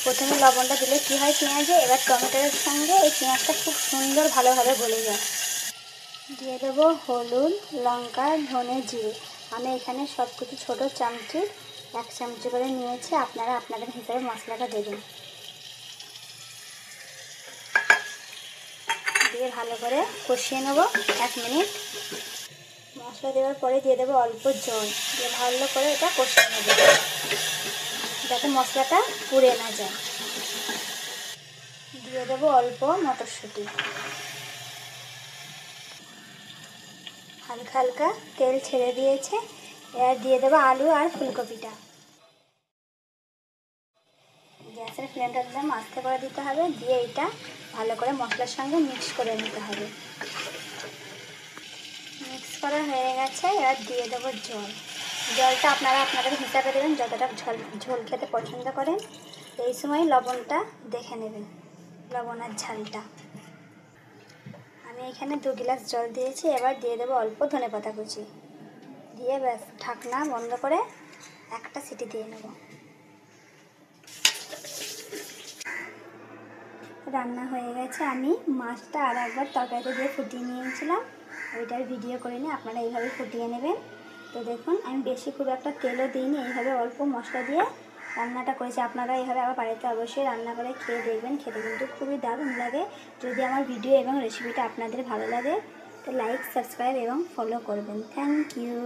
প্রথমে লবণটা দিলে কী হয় পেঁয়াজে, এবার টমেটোর সঙ্গে এই পেঁয়াজটা খুব সুন্দর ভালোভাবে গলে যায়। দিয়ে দেবো হলুদ, লঙ্কা, ধনে, জিরে। আমি এখানে সব কিছু ছোটো চামচে 1 চামচ করে নিয়েছি, আপনারা আপনাদের হিসাবে মশলাটা দেবেন। দিয়ে ভালো করে কষিয়ে নেব 1 মিনিট। মশলা দেওয়ার পরে দিয়ে দেবো অল্প জল, দিয়ে ভালো করে এটা কষিয়ে নেব যাতে মশলাটা পুড়ে না যায়। দিয়ে দেবো অল্প মটরশুঁটি, হালকা হালকা তেল ছেড়ে দিয়েছে। এবার দিয়ে দেবো আলু আর ফুলকপিটা। গ্যাসের ফ্লেমটা একদম আস্তে করে দিতে হবে, দিয়ে এটা ভালো করে মশলার সঙ্গে মিক্স করে নিতে হবে। মিক্স করা হয়ে গেছে, এবার দিয়ে দেবো জল। জলটা আপনারা আপনাদের হিসাবে দেবেন, যতটা ঝোল খেতে পছন্দ করেন। এই সময় লবণটা দেখে নেবেন, লবণ আর ঝালটা। আমি এখানে 2 গ্লাস জল দিয়েছি। এবার দিয়ে দেবো অল্প ধনেপাতা কুচি, দিয়ে ব্যাস ঢাকনা বন্ধ করে একটা সিটি দিয়ে নেব। রান্না হয়ে গেছে। আমি মাছটা আর একবার তরকারিতে দিয়ে ফুটিয়ে নিয়েছিলাম, ওইটার ভিডিও করে নিয়ে আপনারা এইভাবে ফুটিয়ে নেবেন। তো দেখুন আমি বেশি খুব একটা তেলও দিইনি, এইভাবে অল্প মশলা দিয়ে রান্নাটা করেছি। আপনারা এইভাবে আবার বাড়িতে অবশ্যই রান্না করে খেয়ে দেখবেন, খেতে কিন্তু খুবই দারুণ লাগে। যদি আমার ভিডিও এবং রেসিপিটা আপনাদের ভালো লাগে তো লাইক, সাবস্ক্রাইব এবং ফলো করবেন। Thank you.